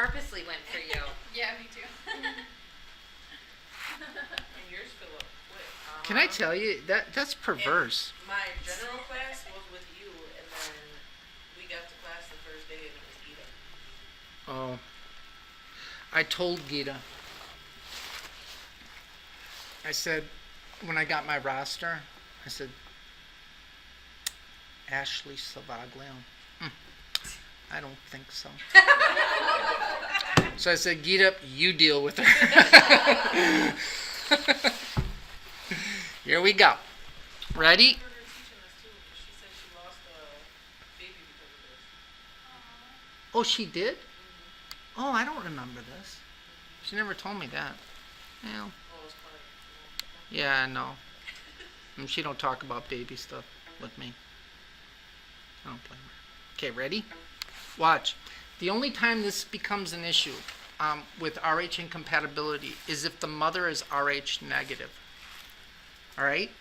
purposely went for you. Yeah, me too. And yours fill up quick. Can I tell you, that's perverse. And my general class was with you, and then we got to class the first day, and it was Gita. Oh. I told Gita. I said, when I got my roster, I said, Ashley Savaglio. I don't think so. So I said, Gita, you deal with her. Here we go. Ready? I heard her teaching us too, because she said she lost a baby because of this. Oh, she did? Oh, I don't remember this. She never told me that. Well, Oh, it's quite. yeah, no. And she don't talk about baby stuff with me. I don't blame her. Okay, ready? Watch. The only time this becomes an issue with Rh incompatibility is if the mother is Rh negative. All right?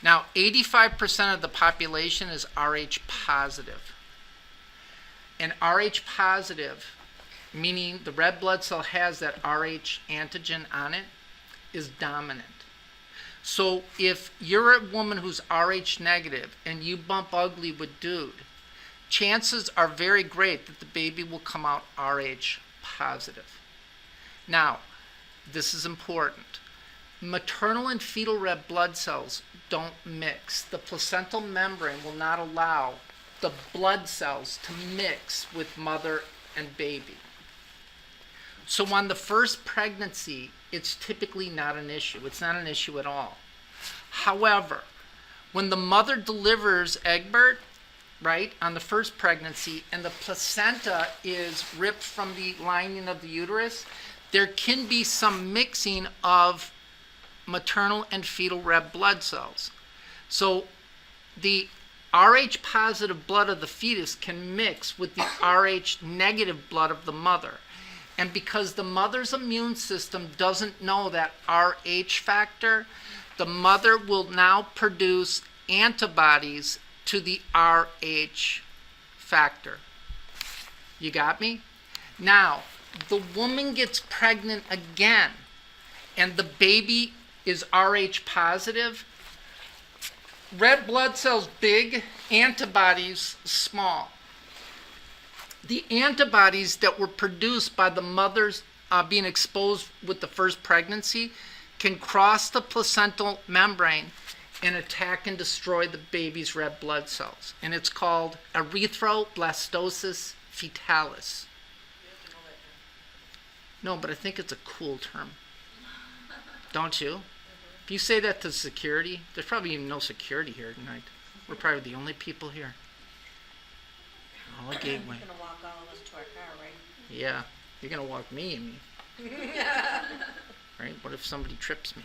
Now, 85% of the population is Rh positive. And Rh positive, meaning the red blood cell has that Rh antigen on it, is dominant. So if you're a woman who's Rh negative and you bump ugly with dude, chances are very great that the baby will come out Rh positive. Now, this is important. Maternal and fetal red blood cells don't mix. The placental membrane will not allow the blood cells to mix with mother and baby. So on the first pregnancy, it's typically not an issue. It's not an issue at all. However, when the mother delivers Egbert, right, on the first pregnancy, and the placenta is ripped from the lining of the uterus, there can be some mixing of maternal and fetal red blood cells. So the Rh positive blood of the fetus can mix with the Rh negative blood of the mother. And because the mother's immune system doesn't know that Rh factor, the mother will now produce antibodies to the Rh factor. You got me? Now, the woman gets pregnant again, and the baby is Rh positive. Red blood cells big, antibodies small. The antibodies that were produced by the mothers being exposed with the first pregnancy can cross the placental membrane and attack and destroy the baby's red blood cells. And it's called erythroblastosis fetalis. You have to know that term. No, but I think it's a cool term. Don't you? If you say that to security, there's probably even no security here tonight. We're probably the only people here. All a gateway. You're gonna walk all of us to our car, right? Yeah, you're gonna walk me, and right? What if somebody trips me?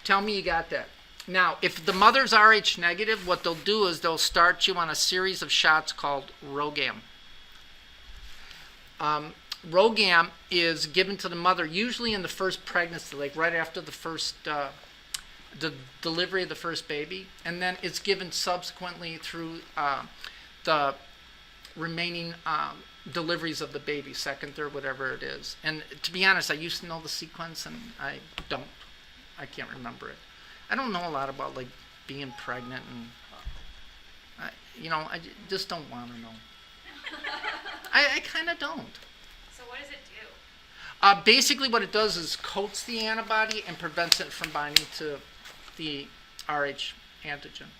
Tell me you got that. Now, if the mother's Rh negative, what they'll do is they'll start you on a series of shots called Rogam. Rogam is given to the mother usually in the first pregnancy, like right after the first the delivery of the first baby, and then it's given subsequently through the remaining deliveries of the baby, second, third, whatever it is. And to be honest, I used to know the sequence, and I don't. I can't remember it. I don't know a lot about like being pregnant, and I just don't want to know. I kind of don't. So what does it do? Basically, what it does is coats the antibody and prevents it from binding to the Rh antigen.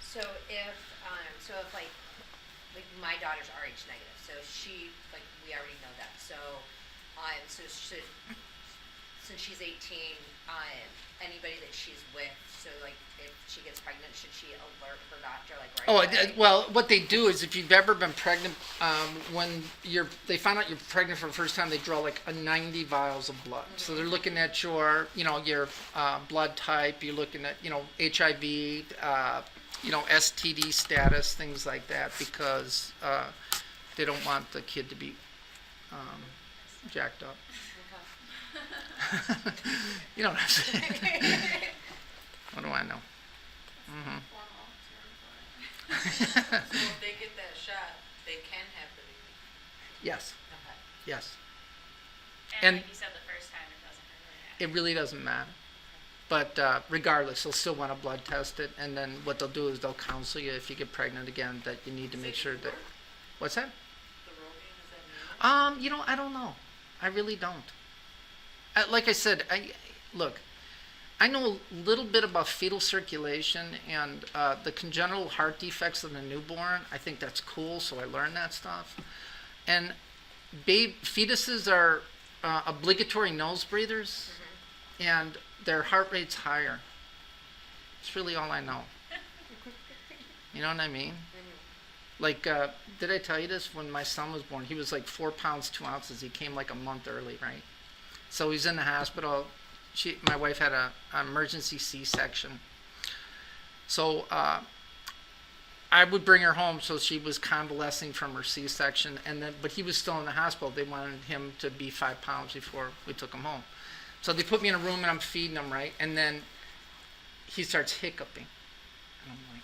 So if like my daughter's Rh negative, so she, like, we already know that. So since she's 18, anybody that she's with, so like if she gets pregnant, should she alert her doctor like right away? Well, what they do is if you've ever been pregnant, when they find out you're pregnant for the first time, they draw like 90 vials of blood. Mm-hmm. So they're looking at your blood type, you're looking at, HIV, STD status, things like that, because they don't want the kid to be jacked up. You know what I'm saying? What do I know? Mm-hmm. So if they get that shot, they can have the baby. Yes, Okay. yes. And And- like you said the first time, it doesn't really matter. It really doesn't matter. But regardless, they'll still want to blood test it, and then what they'll do is they'll counsel you if you get pregnant again that you need to make sure that. What's that? The Rogaine, is that new? I don't know. I really don't. Like I said, look. I know a little bit about fetal circulation and the congenital heart defects of the newborn. I think that's cool, so I learned that stuff. And fetuses are obligatory nose breathers, and their heart rate's higher. It's really all I know. You know what I mean? Like, did I tell you this? When my son was born, he was like 4 pounds 2 ounces. He came like a month early, right? So he's in the hospital. My wife had an emergency C-section. So I would bring her home, so she was convalescing from her C-section, but he was still in the hospital. They wanted him to be 5 pounds before we took him home. So they put me in a room and I'm feeding him, right? And then he starts hiccuping. And I'm like,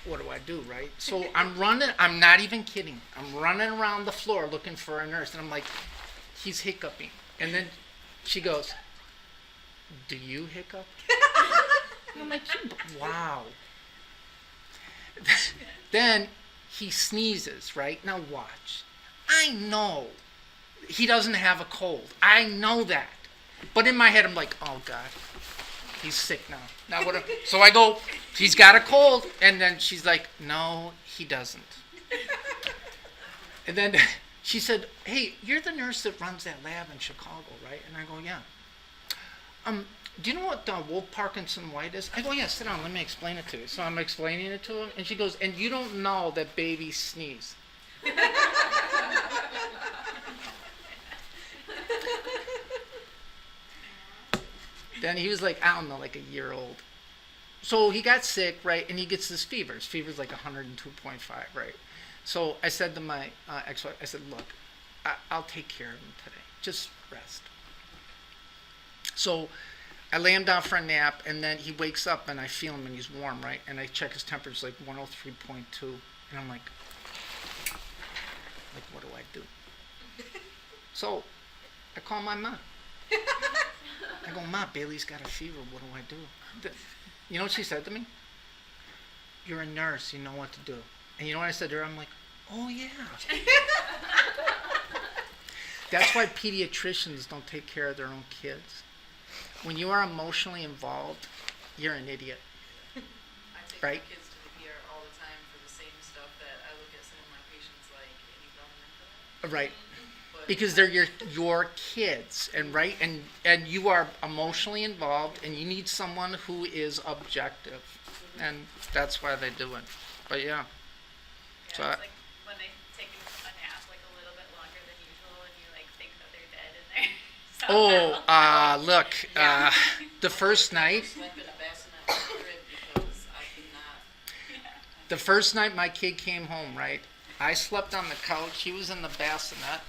what do I do, right? So I'm running, I'm not even kidding. I'm running around the floor looking for a nurse. And I'm like, he's hiccuping. And then she goes, do you hiccup? And I'm like, wow. Then he sneezes, right? Now watch. I know he doesn't have a cold. I know that. But in my head, I'm like, oh, God. He's sick now. Now what? So I go, he's got a cold. And then she's like, no, he doesn't. And then she said, hey, you're the nurse that runs that lab in Chicago, right? And I go, yeah. Do you know what Wolff Parkinson White is? I go, yeah, sit down, let me explain it to you. So I'm explaining it to him. And she goes, and you don't know that babies sneeze. Then he was like, I don't know, like a year old. So he got sick, right? And he gets this fever. His fever's like 102.5, right? So I said to my ex-wife, I said, look, I'll take care of him today. Just rest. So I lay him down for a nap, and then he wakes up, and I feel him, and he's warm, right? And I check his temperature, it's like 103.2. And I'm like, what do I do? So I call my mom. I go, Ma, Bailey's got a fever. What do I do? You know what she said to me? You're a nurse. You know what to do. And you know what I said to her? I'm like, oh, yeah. That's why pediatricians don't take care of their own kids. When you are emotionally involved, you're an idiot. I take Right. my kids to the ER all the time for the same stuff that I look at some of my patients like, any government for that? Right. But Because they're your kids, and right, and you are emotionally involved, and you need someone who is objective, and that's why they do it. But yeah, Yeah, So it's like when they take a nap like a little bit longer than usual and you like think that they're dead in there. look, the first night, slept in a bassinet crib because I could not. the first night my kid came home, right, I slept on the couch. He was in the bassinet,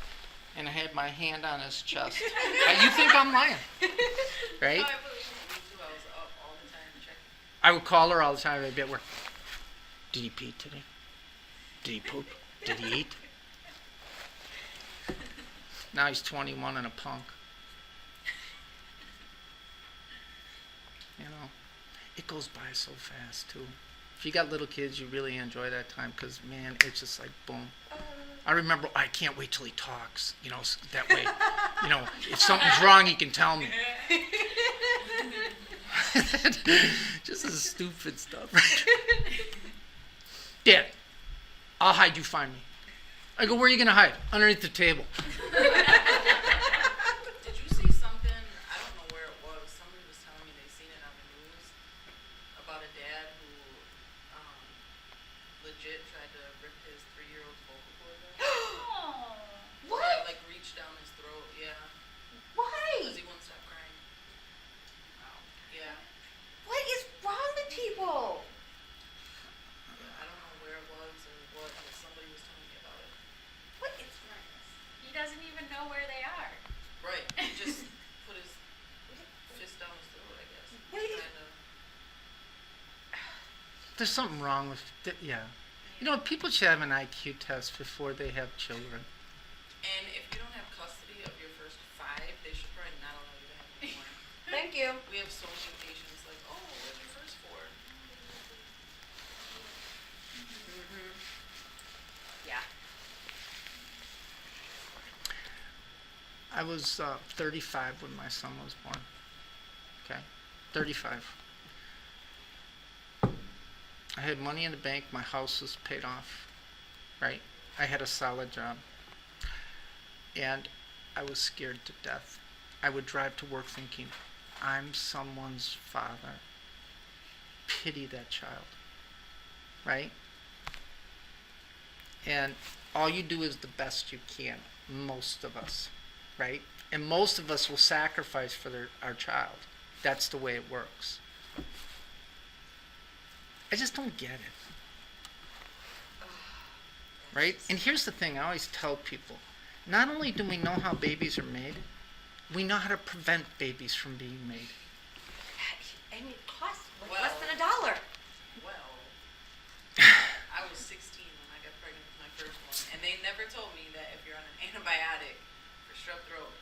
and I had my hand on his chest. You think I'm lying, right? Me too, I was up all the time checking. I would call her all the time. I'd be at work. Did he pee today? Did he poop? Did he eat? Now he's 21 and a punk. You know, it goes by so fast too. If you got little kids, you really enjoy that time because, man, it's just like boom. I remember, I can't wait till he talks. You know, that way, you know, if something's wrong, he can tell me. Just the stupid stuff. Dad, I'll hide, you find me. I go, where are you going to hide? Underneath the table. Did you see something? I don't know where it was. Somebody was telling me they seen it on the news about a dad who legit tried to rip his 3-year-old's vocal cord out. Oh. Yeah, like reached down his throat. Yeah, Why? because he wouldn't stop crying. Yeah. What is wrong with people? I don't know where it was or what, but somebody was telling me about it. What is wrong? He doesn't even know where they are. Right. He just put his fist down his throat, I guess. Wait. Kinda. There's something wrong with, yeah. And he You know, people should have an IQ test before they have children. And if you don't have custody of your first 5, they should probably not allow you to have any more. Thank you. We have so many patients like, oh, where's your first 4? Mm-hmm. Yeah. I was 35 when my son was born. Okay, 35. I had money in the bank. My house was paid off. Right? I had a solid job. And I was scared to death. I would drive to work thinking, I'm someone's father. Pity that child. Right? And all you do is the best you can. Most of us. Right? And most of us will sacrifice for our child. That's the way it works. I just don't get it. Right? And here's the thing I always tell people. Not only do we know how babies are made, we know how to prevent babies from being made. And it costs like Well- less than $1. Well, I was 16 when I got pregnant with my first one, and they never told me that if you're on an antibiotic for strep throat,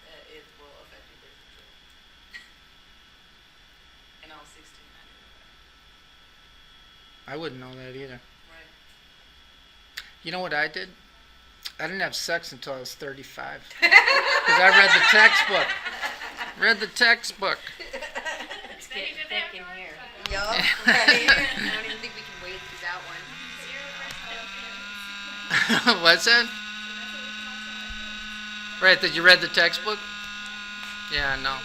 that it will affect your birth control. And I was 16, I didn't know that. I wouldn't know that either. Right. You know what I did? I didn't have sex until I was 35. Because I read the textbook. Read the textbook. It's Then you getting did thick that in for here. one Yup, right? I don't even think we can wade through that one. 0 for What's that? That's what we can also Right, did you read the textbook? Yeah, I know.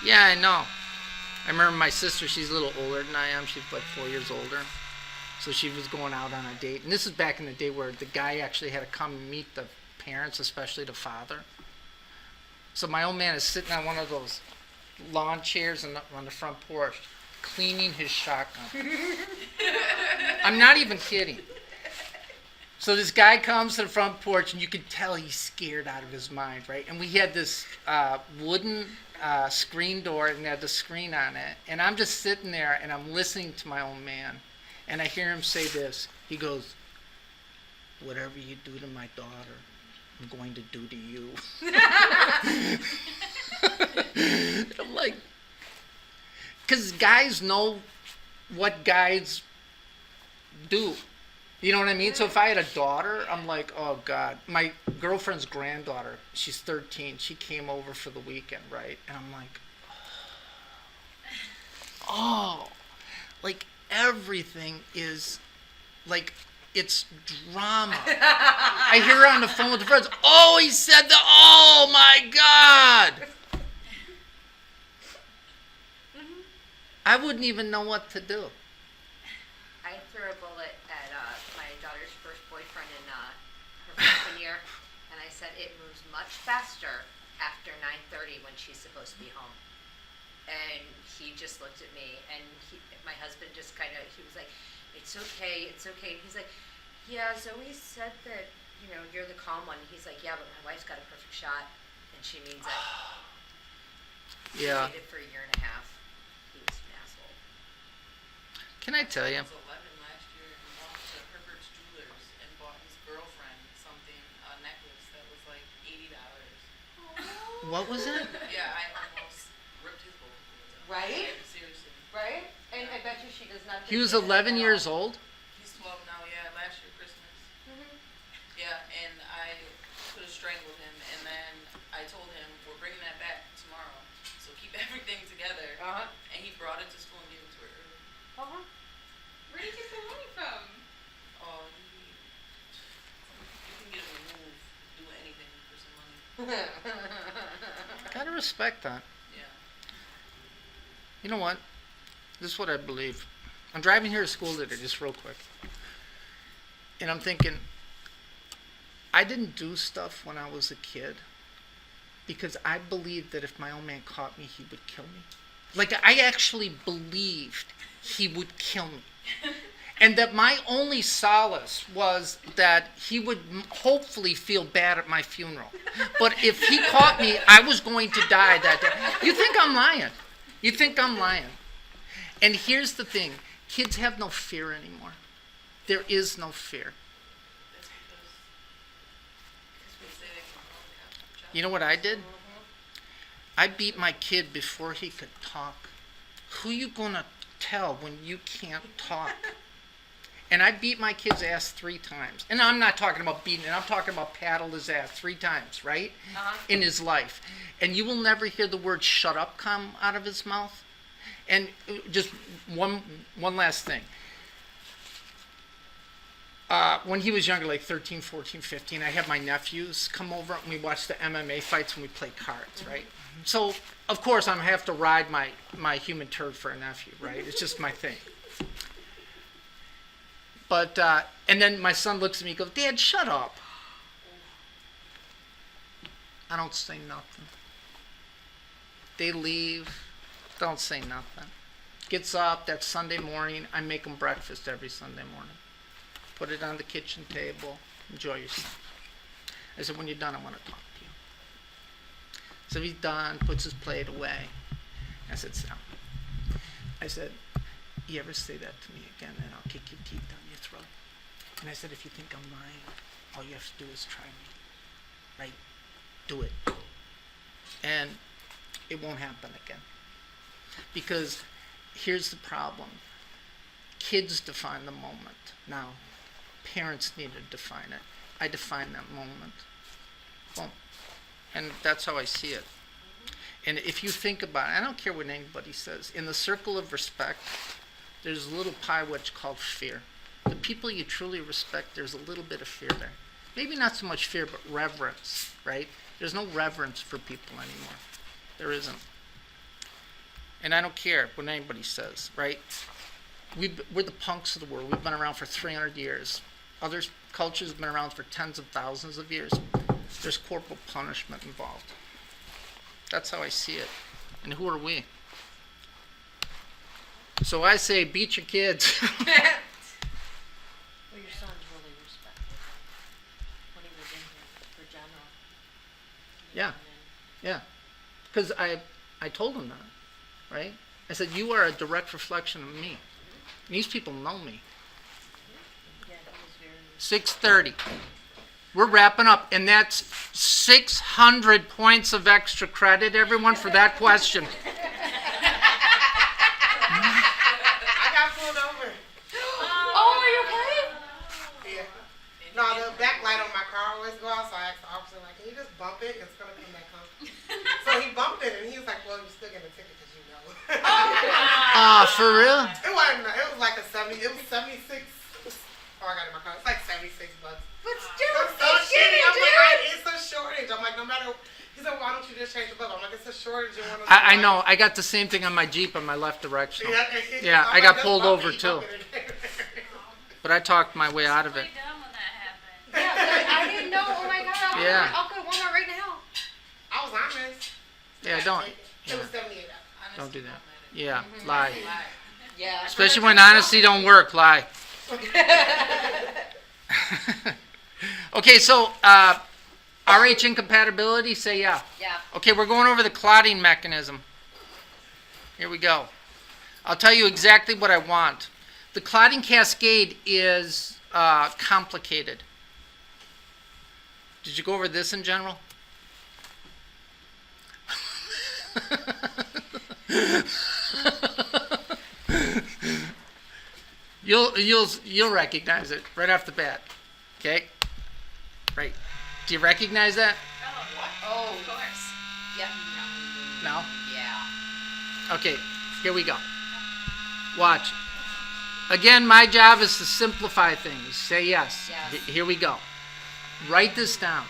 Yeah, I know. I remember my sister, she's a little older than I am. She's like 4 years older. So she was going out on a date. And this is back in the day where the guy actually had to come and meet the parents, especially the father. So my old man is sitting on one of those lawn chairs on the front porch, cleaning his shotgun. I'm not even kidding. So this guy comes to the front porch, and you can tell he's scared out of his mind, right? And we had this wooden screen door, and it had the screen on it. And I'm just sitting there, and I'm listening to my old man. And I hear him say this. He goes, whatever you do to my daughter, I'm going to do to you. And I'm like, because guys know what guys do. You know what I mean? So if I had a daughter, I'm like, oh God. My girlfriend's granddaughter, she's 13. She came over for the weekend, right? And I'm like, oh, like everything is like, it's drama. I hear her on the phone with the friends. Oh, he said that. Oh my God. I wouldn't even know what to do. I threw a bullet at my daughter's first boyfriend in her freshman year, and I said it moves much faster after 9:30 when she's supposed to be home. And he just looked at me, and my husband just he was like, it's okay. And he's like, yeah, Zoe said that, you're the calm one. He's like, yeah, but my wife's got a perfect shot, and she means it. Yeah. He dated for a year and a half. He was an asshole. Can I tell you? I was 11 last year and walked to Herbert's Jewelers and bought his girlfriend a necklace that was like $80. What was it? Yeah, I almost ripped his vocal cords out. Right? Seriously. Right? And I bet you she does not. He was 11 years old? He's 12 now, yeah, last year Christmas. Mm-hmm. Yeah, and I could have strangled him, and then I told him, we're bringing that back tomorrow, so keep everything together. Uh-huh. And he brought it to school and gave it to her early. Uh-huh. Where did you get the money from? Oh, you can get him to move, do anything for some money. Gotta respect that. Yeah. You know what? This is what I believe. I'm driving here to school today, just real quick. And I'm thinking, I didn't do stuff when I was a kid because I believed that if my old man caught me, he would kill me. Like, I actually believed he would kill me. And that my only solace was that he would hopefully feel bad at my funeral. But if he caught me, I was going to die that day. You think I'm lying. And here's the thing. Kids have no fear anymore. There is no fear. That's because we say they can hold the job. You know what I did? I beat my kid before he could talk. Who you gonna tell when you can't talk? And I beat my kid's ass 3 times. And I'm not talking about beating it. I'm talking about paddled his ass 3 times, right? In his life. And you will never hear the word shut up come out of his mouth. And just one last thing. When he was younger, like 13, 14, 15, I had my nephews come over and we watched the MMA fights and we played cards, right? So, of course, I'm have to ride my human turd for a nephew, right? It's just my thing. But, and then my son looks at me and goes, Dad, shut up. I don't say nothing. They leave, don't say nothing. Gets up that Sunday morning, I make him breakfast every Sunday morning. Put it on the kitchen table, enjoy yourself. I said, when you're done, I want to talk to you. So he's done, puts his plate away. I said, sit down. I said, you ever say that to me again, and I'll kick your teeth down your throat. And I said, if you think I'm lying, all you have to do is try me. Right? Do it. And it won't happen again. Because here's the problem. Kids define the moment. Now, parents need to define it. I define that moment. Boom. And that's how I see it. And if you think about it, I don't care what anybody says, in the circle of respect, there's a little pie wedge called fear. The people you truly respect, there's a little bit of fear there. Maybe not so much fear, but reverence, right? There's no reverence for people anymore. There isn't. And I don't care what anybody says, right? We're the punks of the world. We've been around for 300 years. Other cultures have been around for tens of thousands of years. There's corporal punishment involved. That's how I see it. And who are we? So I say, beat your kids. Well, your son's really respected when he was in here for general. Yeah. Yeah. Because I told him that, right? I said, you are a direct reflection of me. And these people know me. Yeah, he was 6:30. very. We're wrapping up, and that's 600 points of extra credit, everyone, for that question. I got pulled over. Oh, are you okay? Yeah. No, the back light on my car always go out, so I asked the officer, like, can you just bump it? It's going to come back on. So he bumped it, and he was like, well, you're still getting a ticket because you know. For real? It wasn't, it was like it was 76. Oh, I got it in my car. It's like $76. But It's so shitty. I'm like, it's a shortage. I'm like, no matter. He said, why don't you just change the bulb? I'm like, it's a shortage. In one of the I know. lights. I got the same thing on my Jeep on my left directional. Yeah, I I'm got like, pulled just bump over, it, too. bump it. But I talked my way out of it. Really dumb when that happened. Yeah, but I didn't know. Oh my God! Yeah. I'll go to Walmart right now. I was honest. Yeah, don't. It was $78. Don't do that. Yeah, lie. Yeah. Especially when honesty don't work, lie. Okay, so RH incompatibility, say yeah. Yeah. Okay, we're going over the clotting mechanism. Here we go. I'll tell you exactly what I want. The clotting cascade is complicated. Did you go over this in general? You'll recognize it right off the bat. Okay? Right. Do you recognize that? Oh. Of course. Yeah. No? Yeah. Okay, here we go. Watch. Again, my job is to simplify things. Say yes. Yes. Here we go. Write this down.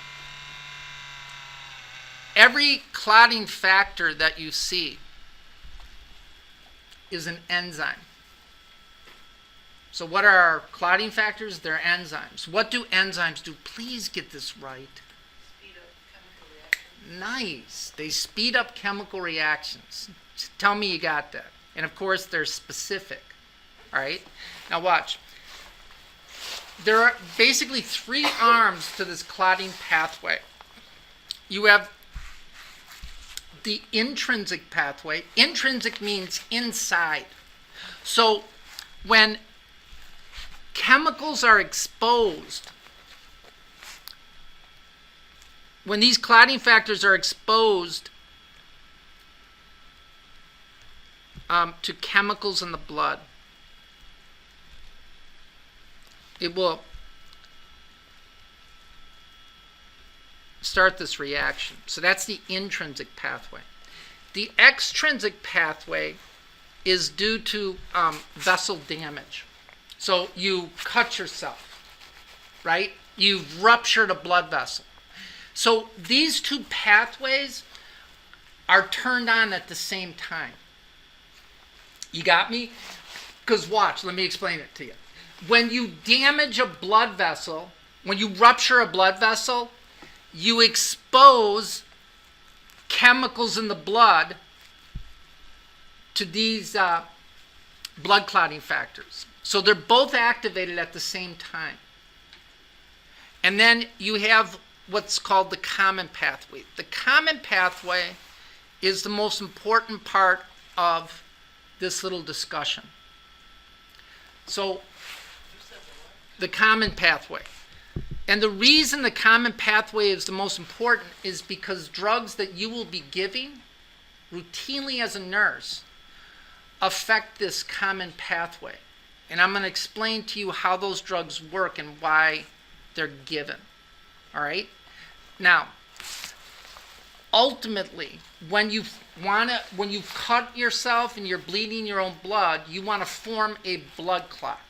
Every clotting factor that you see is an enzyme. So what are our clotting factors? They're enzymes. What do enzymes do? Please get this right. Speed up chemical reaction. Nice. They speed up chemical reactions. Tell me you got that. And of course, they're specific. All right? Now watch. There are basically 3 arms to this clotting pathway. You have the intrinsic pathway. Intrinsic means inside. So when chemicals are exposed, when these clotting factors are exposed to chemicals in the blood, it will start this reaction. So that's the intrinsic pathway. The extrinsic pathway is due to vessel damage. So you cut yourself, right? You've ruptured a blood vessel. So these two pathways are turned on at the same time. You got me? Because watch, let me explain it to you. When you damage a blood vessel, when you rupture a blood vessel, you expose chemicals in the blood to these blood clotting factors. So they're both activated at the same time. And then you have what's called the common pathway. The common pathway is the most important part of this little discussion. So the common pathway. And the reason the common pathway is the most important is because drugs that you will be giving routinely as a nurse affect this common pathway. And I'm going to explain to you how those drugs work and why they're given. All right? Now, ultimately, when you cut yourself and you're bleeding your own blood, you want to form a blood clot.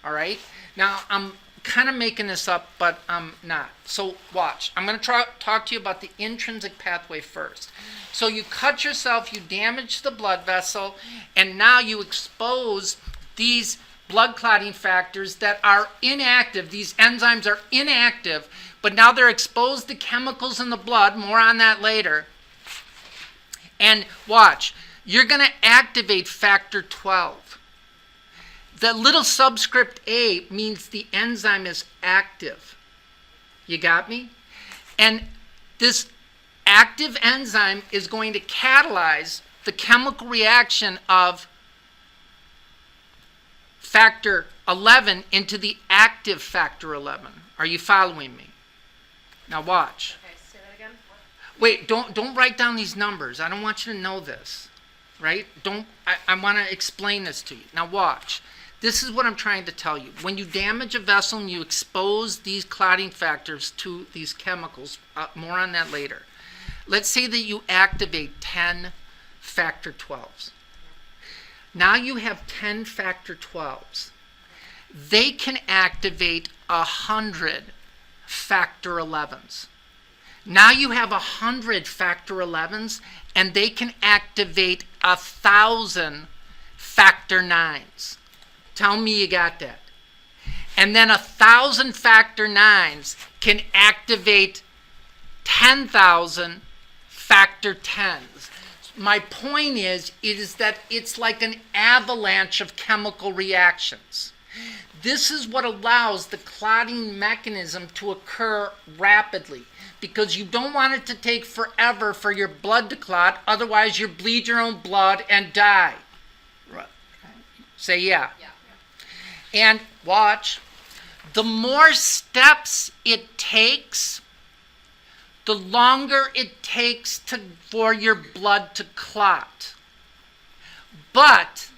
All right? Now, I'm kind of making this up, but I'm not. So watch. I'm going to talk to you about the intrinsic pathway first. So you cut yourself, you damage the blood vessel, and now you expose these blood clotting factors that are inactive. These enzymes are inactive, but now they're exposed to chemicals in the blood. More on that later. And watch. You're going to activate factor 12. The little subscript A means the enzyme is active. You got me? And this active enzyme is going to catalyze the chemical reaction of factor 11 into the active factor 11. Are you following me? Now watch. Okay, say that again. Wait, don't write down these numbers. I don't want you to know this, right? I want to explain this to you. Now watch. This is what I'm trying to tell you. When you damage a vessel and you expose these clotting factors to these chemicals, more on that later. Let's say that you activate 10 factor 12s. Now you have 10 factor 12s. They can activate 100 factor 11s. Now you have 100 factor 11s, and they can activate 1,000 factor 9s. Tell me you got that. And then 1,000 factor 9s can activate 10,000 factor 10s. My point is that it's like an avalanche of chemical reactions. This is what allows the clotting mechanism to occur rapidly, because you don't want it to take forever for your blood to clot, otherwise you bleed your own blood and die. Right. Say yeah. Yeah. And watch, the more steps it takes, the longer it takes for your blood to clot. But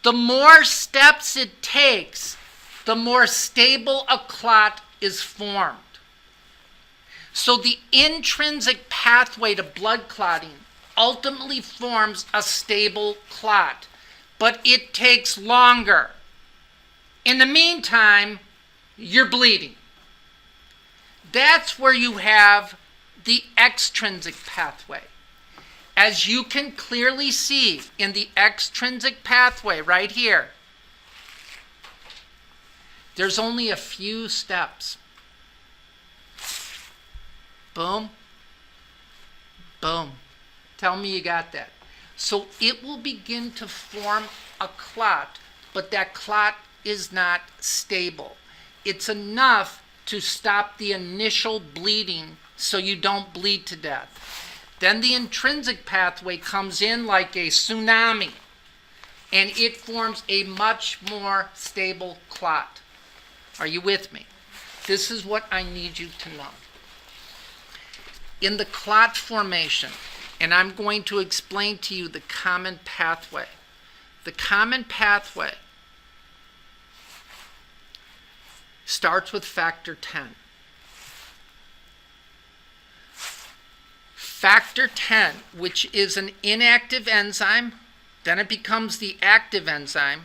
the more steps it takes, the more stable a clot is formed. So the intrinsic pathway to blood clotting ultimately forms a stable clot, but it takes longer. In the meantime, you're bleeding. That's where you have the extrinsic pathway. As you can clearly see in the extrinsic pathway right here, there's only a few steps. Boom. Boom. Tell me you got that. So it will begin to form a clot, but that clot is not stable. It's enough to stop the initial bleeding so you don't bleed to death. Then the intrinsic pathway comes in like a tsunami, and it forms a much more stable clot. Are you with me? This is what I need you to know. In the clot formation, and I'm going to explain to you the common pathway. The common pathway starts with factor 10. Factor 10, which is an inactive enzyme, then it becomes the active enzyme.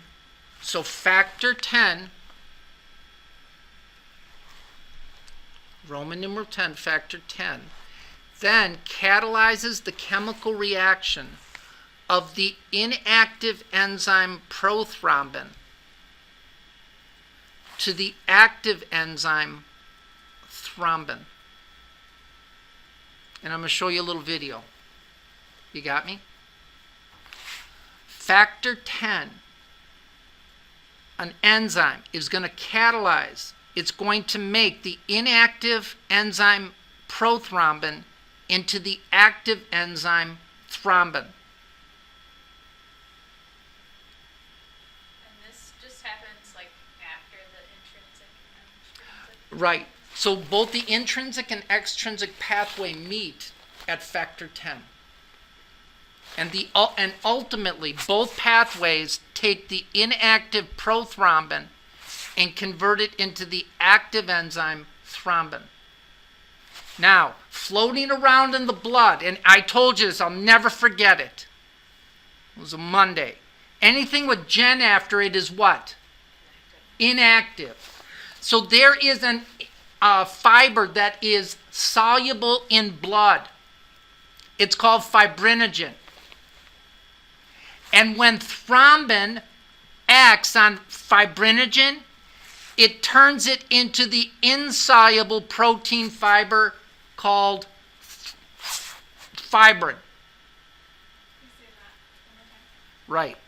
So factor 10, Roman numeral 10, factor 10, then catalyzes the chemical reaction of the inactive enzyme prothrombin to the active enzyme thrombin. And I'm going to show you a little video. You got me? Factor 10, an enzyme, is going to catalyze. It's going to make the inactive enzyme prothrombin into the active enzyme thrombin. And this just happens like after the intrinsic and extrinsic. Right. So both the intrinsic and extrinsic pathway meet at factor 10. And ultimately, both pathways take the inactive prothrombin and convert it into the active enzyme thrombin. Now, floating around in the blood, and I told you this, I'll never forget it. It was a Monday. Anything with gen after it is what? Inactive. So there is a fiber that is soluble in blood. It's called fibrinogen. And when thrombin acts on fibrinogen, it turns it into the insoluble protein fiber called fibrin. Right.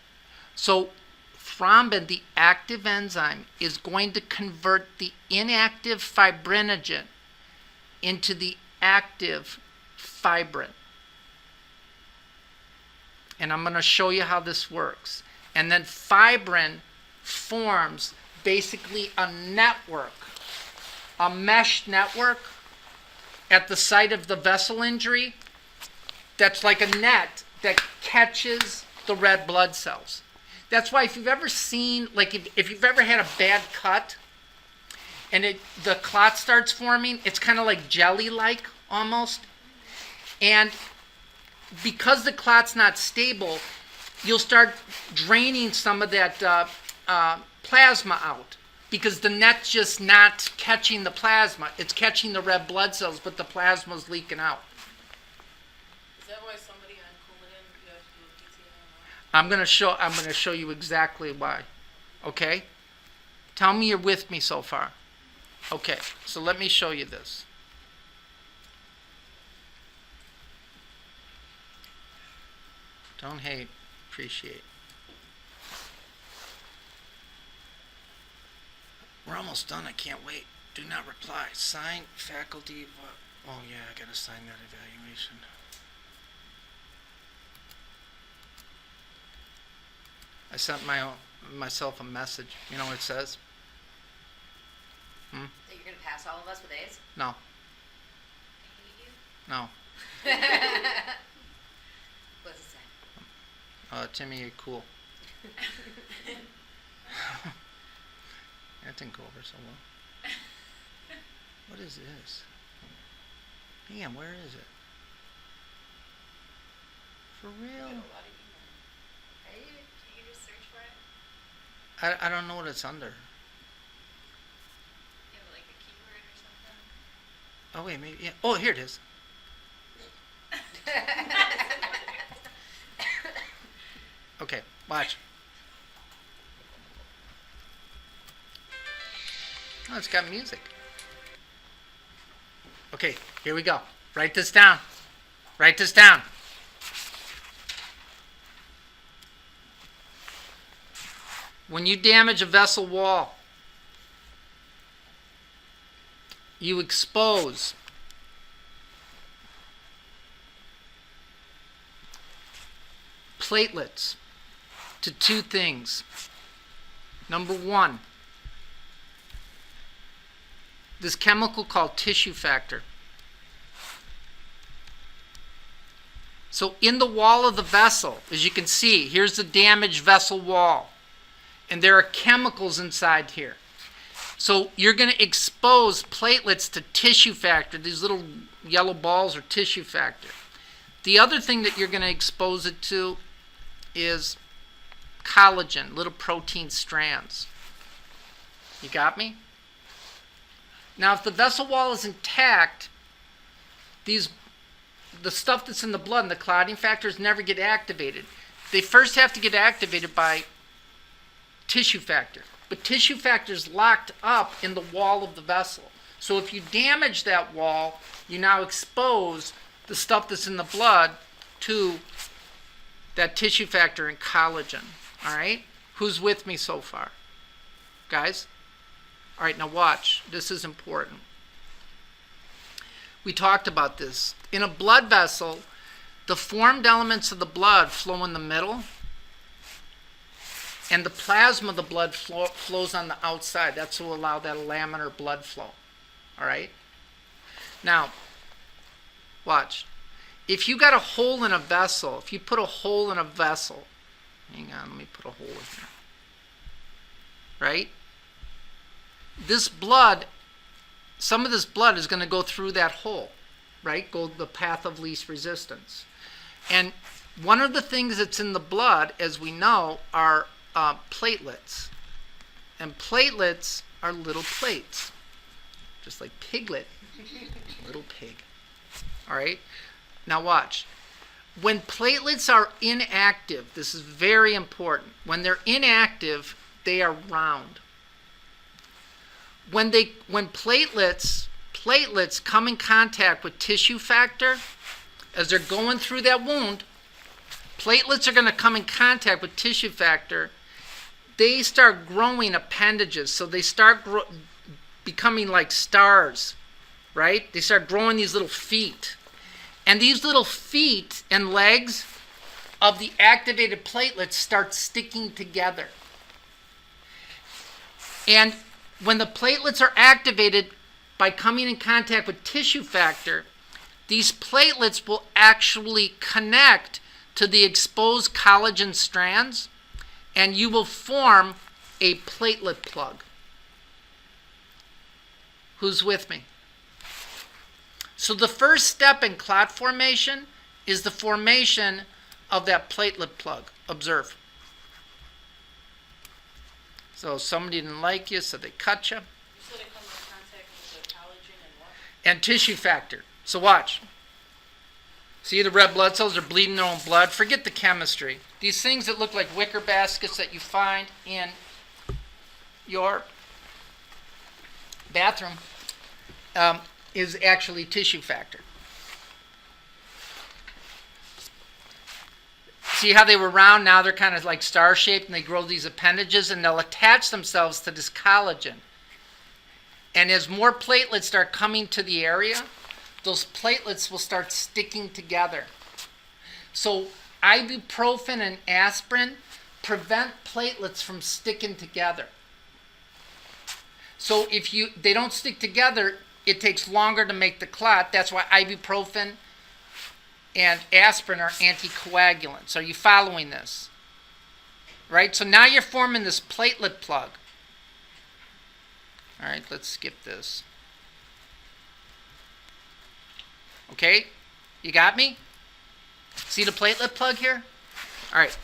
So thrombin, the active enzyme, is going to convert the inactive fibrinogen into the active fibrin. And I'm going to show you how this works. And then fibrin forms basically a network, a mesh network at the site of the vessel injury that's like a net that catches the red blood cells. That's why if you've ever seen, like if you've ever had a bad cut and the clot starts forming, it's kind of like jelly-like almost. And because the clot's not stable, you'll start draining some of that plasma out because the net's just not catching the plasma. It's catching the red blood cells, but the plasma's leaking out. Is that why somebody on Coumadin you have to do a PTA? I'm gonna show you exactly why. Okay? Tell me you're with me so far. Okay, so let me show you this. Don't hate, appreciate. We're almost done, I can't wait. Do not reply. Sign faculty. Oh yeah, I gotta sign that evaluation. I sent myself a message. You know what it says? That you're going to pass all of us with A's? No, no. What does it say? Timmy, you're cool. That didn't go over so well. What is this? Damn, where is it? For real? Can you just search for it? I don't know what it's under. You have like a keyword or something? Oh wait, maybe yeah. Oh, here it is. Okay, watch. Oh, it's got music. Okay, here we go. Write this down. Write this down. When you damage a vessel wall, you expose platelets to two things. Number one, this chemical called tissue factor. So in the wall of the vessel, as you can see, here's the damaged vessel wall. And there are chemicals inside here. So you're going to expose platelets to tissue factor. These little yellow balls are tissue factor. The other thing that you're going to expose it to is collagen, little protein strands. You got me? Now, if the vessel wall is intact, the stuff that's in the blood and the clotting factors never get activated. They first have to get activated by tissue factor. But tissue factor is locked up in the wall of the vessel. So if you damage that wall, you now expose the stuff that's in the blood to that tissue factor and collagen. All right? Who's with me so far? Guys? All right, now watch. This is important. We talked about this. In a blood vessel, the formed elements of the blood flow in the middle, and the plasma of the blood flows on the outside. That's what will allow that laminar blood flow. All right? Now, watch. If you got a hole in a vessel, if you put a hole in a vessel, hang on, let me put a hole in here. Right? This blood, some of this blood is going to go through that hole, right? Go the path of least resistance. And one of the things that's in the blood, as we know, are platelets. And platelets are little plates, just like Piglet, little pig. All right? Now watch. When platelets are inactive, this is very important. When they're inactive, they are round. When platelets come in contact with tissue factor, as they're going through that wound, platelets are going to come in contact with tissue factor. They start growing appendages, so they start becoming like stars, right? They start growing these little feet. And these little feet and legs of the activated platelets start sticking together. And when the platelets are activated by coming in contact with tissue factor, these platelets will actually connect to the exposed collagen strands, and you will form a platelet plug. Who's with me? So the first step in clot formation is the formation of that platelet plug. Observe. So somebody didn't like you, so they cut you. You said it comes in contact with the collagen and what? And tissue factor. So watch. See, the red blood cells are bleeding their own blood. Forget the chemistry. These things that look like wicker baskets that you find in your bathroom is actually tissue factor. See how they were round? Now they're kind of like star-shaped, and they grow these appendages, and they'll attach themselves to this collagen. And as more platelets start coming to the area, those platelets will start sticking together. So ibuprofen and aspirin prevent platelets from sticking together. So if they don't stick together, it takes longer to make the clot. That's why ibuprofen and aspirin are anticoagulants. Are you following this? Right? So now you're forming this platelet plug. All right, let's skip this. Okay? You got me? See the platelet plug here? All right.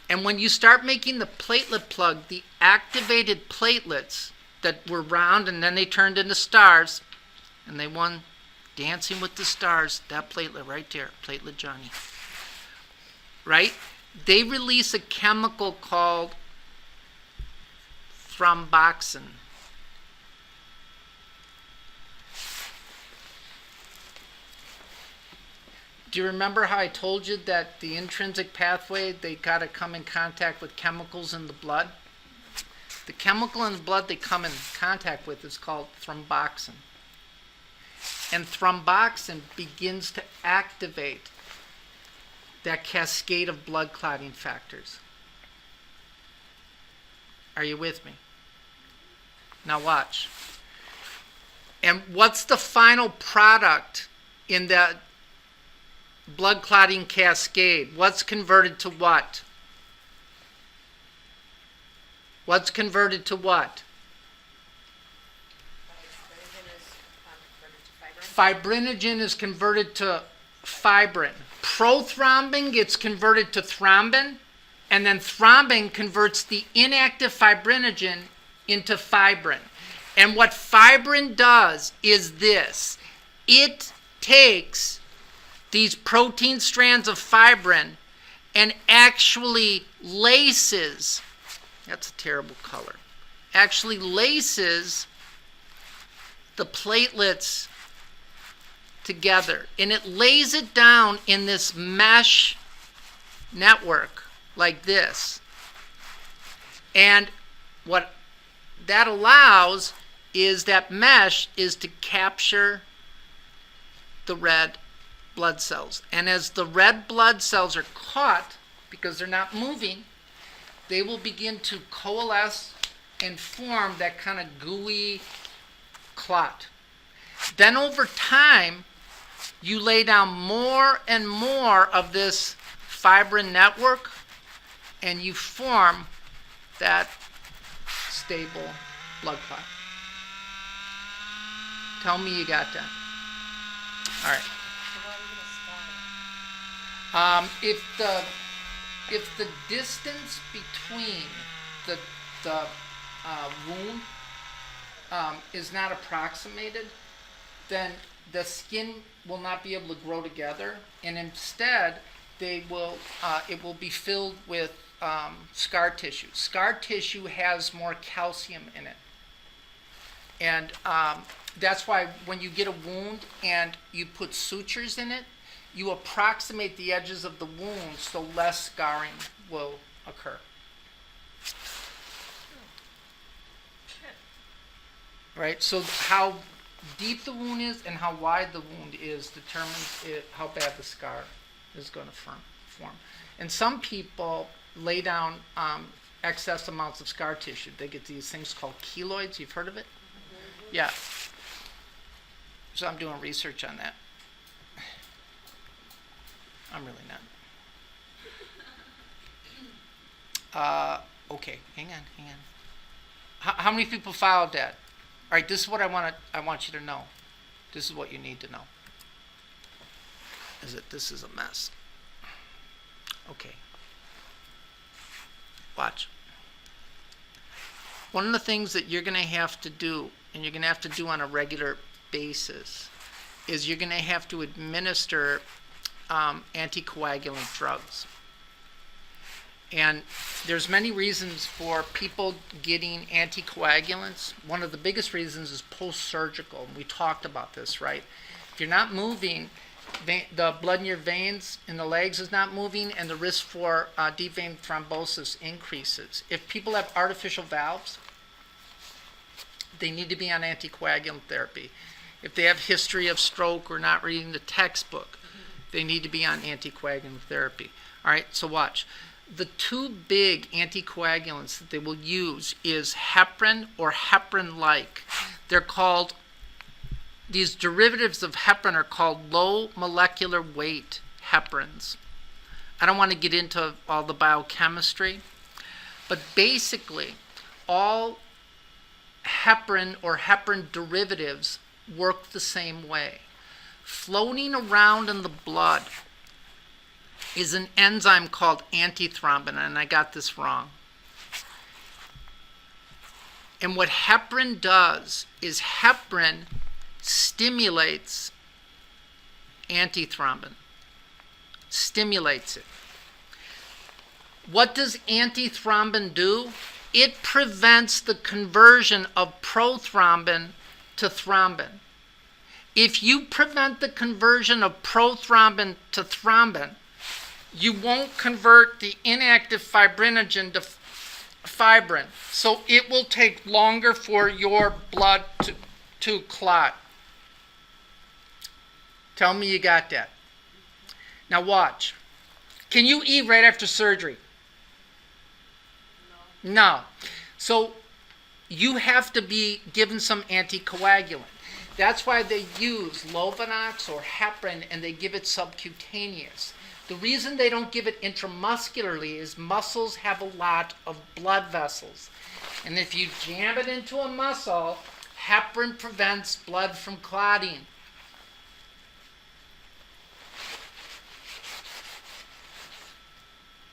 And when you start making the platelet plug, the activated platelets that were round and then they turned into stars, and they won Dancing with the Stars, that platelet right there, platelet Johnny. Right? They release a chemical called thromboxane. Do you remember how I told you that the intrinsic pathway, they got to come in contact with chemicals in the blood? The chemical in the blood they come in contact with is called thromboxane. And thromboxane begins to activate that cascade of blood clotting factors. Are you with me? Now watch. And what's the final product in that blood clotting cascade? What's converted to what? What's converted to what? Fibrinogen is converted to fibrin. Prothrombin gets converted to thrombin, and then thrombin converts the inactive fibrinogen into fibrin. And what fibrin does is this. It takes these protein strands of fibrin and actually laces, that's a terrible color, actually laces the platelets together. And it lays it down in this mesh network like this. And what that allows is that mesh is to capture the red blood cells. And as the red blood cells are caught, because they're not moving, they will begin to coalesce and form that kind of gooey clot. Then over time, you lay down more and more of this fibrin network, and you form that stable blood clot. Tell me you got that. All right. So why are we gonna start? If the distance between the wound is not approximated, then the skin will not be able to grow together, and instead it will be filled with scar tissue. Scar tissue has more calcium in it, and that's why when you get a wound and you put sutures in it, you approximate the edges of the wound so less scarring will occur. Right? So how deep the wound is and how wide the wound is determines how bad the scar is going to form. And some people lay down excess amounts of scar tissue. They get these things called keloids. You've heard of it? Mm-hmm. Yeah. So I'm doing research on that. I'm really not. Okay, hang on. How many people followed that? All right, this is what I want you to know. This is what you need to know. Is that this is a mess. Okay. Watch. One of the things that you're going to have to do, and you're going to have to do on a regular basis, is you're going to have to administer anticoagulant drugs. And there's many reasons for people getting anticoagulants. One of the biggest reasons is post-surgical. We talked about this, right? If you're not moving, the blood in your veins in the legs is not moving, and the risk for deep vein thrombosis increases. If people have artificial valves, they need to be on anticoagulant therapy. If they have history of stroke or not reading the textbook, they need to be on anticoagulant therapy. All right, so watch. The two big anticoagulants that they will use is heparin or heparin-like. They're called, these derivatives of heparin are called low molecular weight heparins. I don't want to get into all the biochemistry, but basically all heparin or heparin derivatives work the same way. Floating around in the blood is an enzyme called antithrombin, and I got this wrong. And what heparin does is heparin stimulates antithrombin, stimulates it. What does antithrombin do? It prevents the conversion of prothrombin to thrombin. If you prevent the conversion of prothrombin to thrombin, you won't convert the inactive fibrinogen to fibrin. So it will take longer for your blood to clot. Tell me you got that. Now watch. Can you eat right after surgery? No. So you have to be given some anticoagulant. That's why they use Lovenox or heparin and they give it subcutaneous. The reason they don't give it intramuscularly is muscles have a lot of blood vessels. And if you jam it into a muscle, heparin prevents blood from clotting.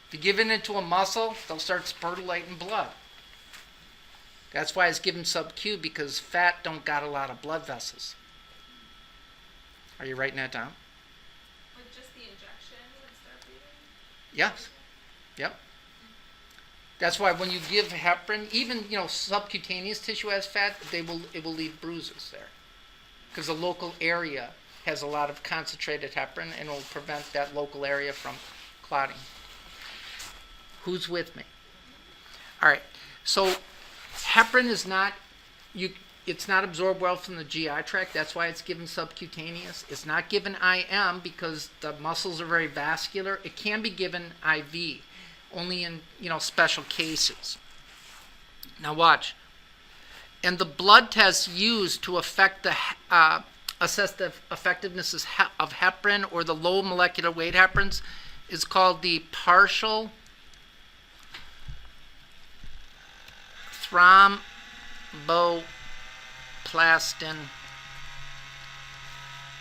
If you give it into a muscle, they'll start spurtulating blood. That's why it's given sub-Q, because fat don't got a lot of blood vessels. Are you writing that down? With just the injection would start bleeding? Yes. Yep. That's why when you give heparin, even subcutaneous tissue has fat, it will leave bruises there, because the local area has a lot of concentrated heparin, and it will prevent that local area from clotting. Who's with me? All right. So heparin is not it's not absorbed well from the GI tract. That's why it's given subcutaneous. It's not given IM because the muscles are very vascular. It can be given IV, only in special cases. Now watch. And the blood tests used to assess the effectiveness of heparin or the low molecular weight heparins is called the partial thromboplastin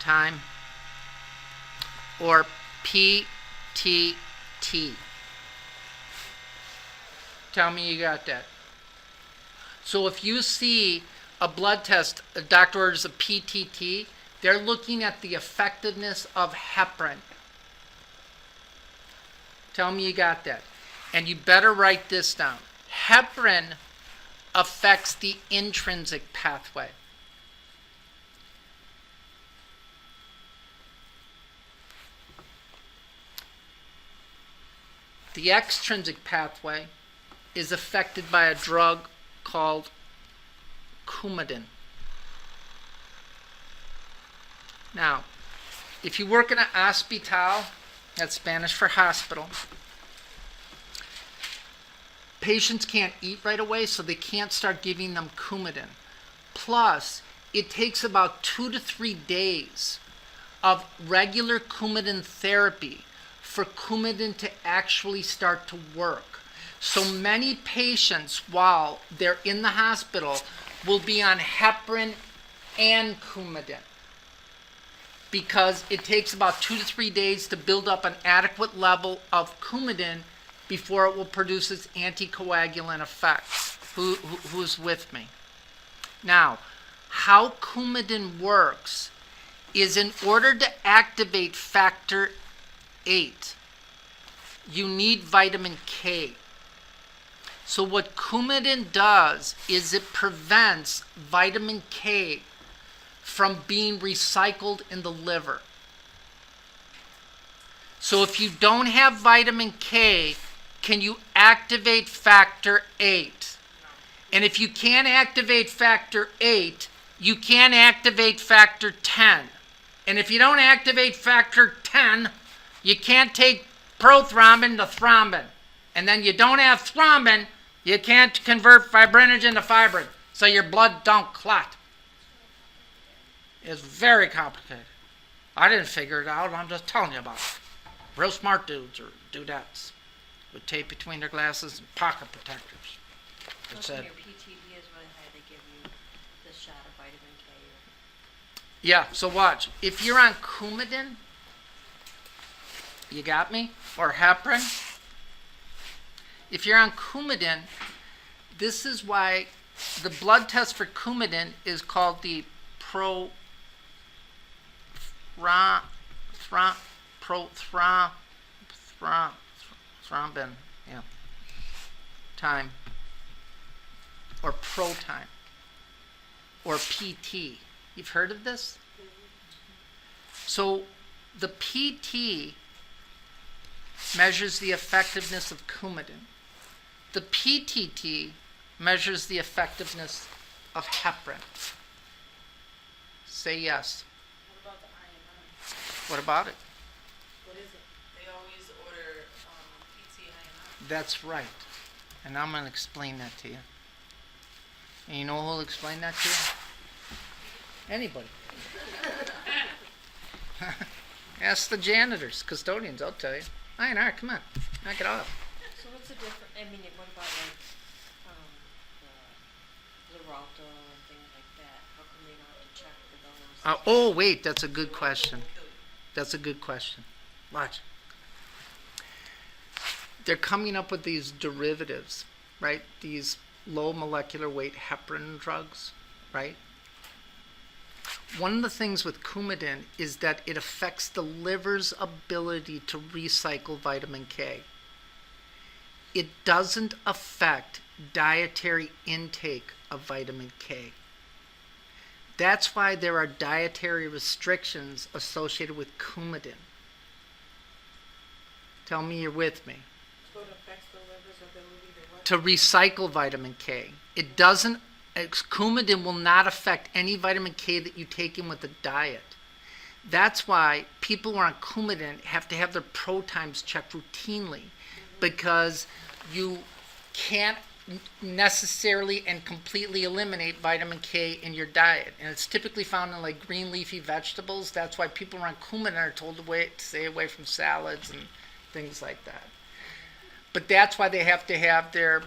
time, or PTT. Tell me you got that. So if you see a blood test, a doctor orders a PTT, they're looking at the effectiveness of heparin. Tell me you got that. And you better write this down. Heparin affects the intrinsic pathway. The extrinsic pathway is affected by a drug called Coumadin. Now, if you work in an hospital, that's Spanish for hospital, patients can't eat right away, so they can't start giving them Coumadin. Plus, it takes about 2 to 3 days of regular Coumadin therapy for Coumadin to actually start to work. So many patients, while they're in the hospital, will be on heparin and Coumadin, because it takes about 2 to 3 days to build up an adequate level of Coumadin before it will produce its anticoagulant effects. Who's with me? Now, how Coumadin works is, in order to activate factor 8, you need vitamin K. So what Coumadin does is it prevents vitamin K from being recycled in the liver. So if you don't have vitamin K, can you activate factor 8? And if you can't activate factor 8, you can't activate factor 10. And if you don't activate factor 10, you can't take prothrombin to thrombin. And then you don't have thrombin, you can't convert fibrinogen to fibrin. So your blood don't clot. It's very complicated. I didn't figure it out, I'm just telling you about it. Real smart dudes or dudettes with tape between their glasses and pocket protectors. It So when said, your PTB is really high, they give you the shot of vitamin K. yeah, so watch. If you're on Coumadin, you got me? Or heparin. If you're on Coumadin, this is why the blood test for Coumadin is called the thrombin, yeah, time, or pro time, or PT. You've heard of this? So the PT measures the effectiveness of Coumadin. The PTT measures the effectiveness of heparin. Say yes. What about the IMI? What about it? What is it? They always order PT IMI. That's right. And I'm going to explain that to you. And you know who'll explain that to you? Anybody. Ask the janitors, custodians, I'll tell you. INR, come on, knock it off. So what's the difference, I mean, what about like, the Xarelto and things like that? How come they don't have to check for those? Oh, wait, that's a good question. That's a good question. Watch. They're coming up with these derivatives, right? These low molecular weight heparin drugs, right? One of the things with Coumadin is that it affects the liver's ability to recycle vitamin K. It doesn't affect dietary intake of vitamin K. That's why there are dietary restrictions associated with Coumadin. Tell me you're with me. So it affects the liver's ability to what? To recycle vitamin K. It doesn't, Coumadin will not affect any vitamin K that you take in with the diet. That's why people who are on Coumadin have to have their pro times checked routinely, because you can't necessarily and completely eliminate vitamin K in your diet. And it's typically found in like green leafy vegetables. That's why people who are on Coumadin are told to stay away from salads and things like that. But that's why they have to have their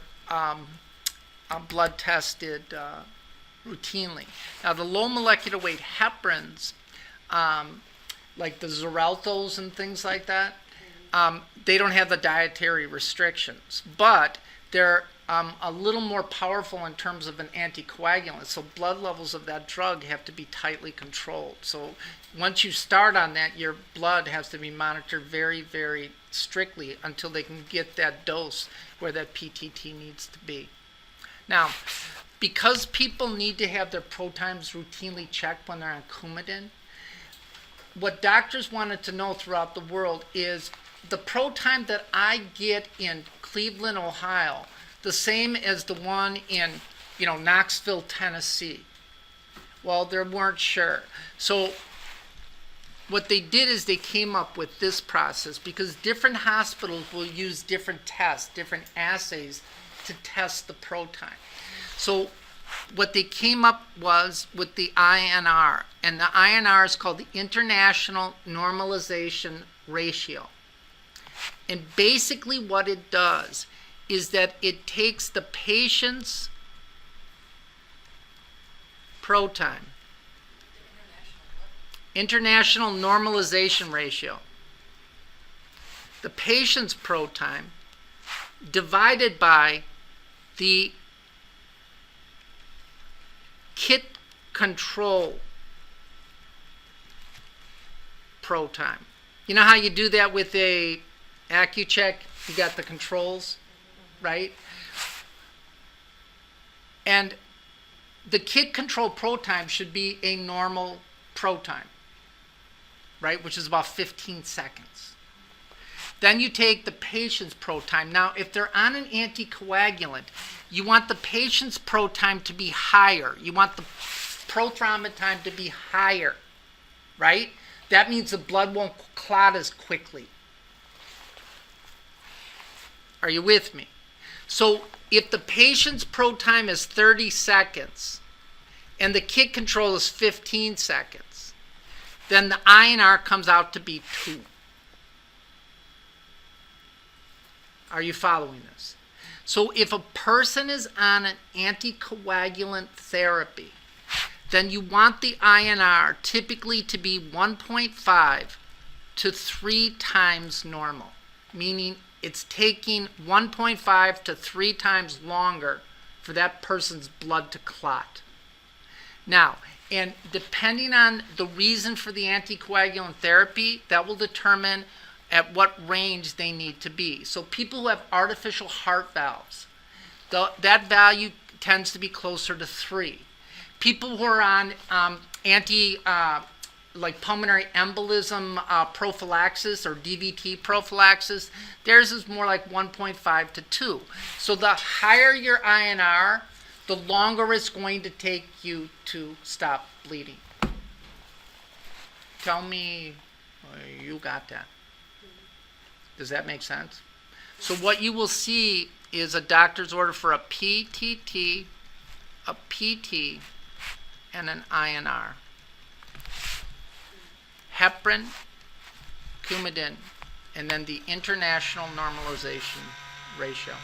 blood tested routinely. Now, the low molecular weight heparins, like the Xareltos and things like that, they don't have the dietary restrictions, but they're a little more powerful in terms of an anticoagulant. So blood levels of that drug have to be tightly controlled. So once you start on that, your blood has to be monitored very, very strictly until they can get that dose where that PTT needs to be. Now, because people need to have their pro times routinely checked when they're on Coumadin, what doctors wanted to know throughout the world is the pro time that I get in Cleveland, Ohio, the same as the one in, Knoxville, Tennessee. Well, they weren't sure. So what they did is they came up with this process, because different hospitals will use different tests, different assays to test the pro time. So what they came up was with the INR, and the INR is called the International Normalization Ratio. And basically what it does is that it takes the patient's pro time, International Normalization Ratio, the patient's pro time, divided by the kit control pro time. You know how you do that with a Accu-Check? You got the controls, right? And the kit control pro time should be a normal pro time, right? Which is about 15 seconds. Then you take the patient's pro time. Now, if they're on an anticoagulant, you want the patient's pro time to be higher. You want the prothrombin time to be higher, right? That means the blood won't clot as quickly. Are you with me? So if the patient's pro time is 30 seconds and the kit control is 15 seconds, then the INR comes out to be 2. Are you following this? So if a person is on an anticoagulant therapy, then you want the INR typically to be 1.5 to 3 times normal, meaning it's taking 1.5 to 3 times longer for that person's blood to clot. Now, and depending on the reason for the anticoagulant therapy, that will determine at what range they need to be. So people who have artificial heart valves, that value tends to be closer to 3. People who are on like pulmonary embolism prophylaxis or DVT prophylaxis, theirs is more like 1.5 to 2. So the higher your INR, the longer it's going to take you to stop bleeding. Tell me you got that. Does that make sense? So what you will see is a doctor's order for a PTT, a PT, and an INR. Heparin, Coumadin, and then the international normalization ratio.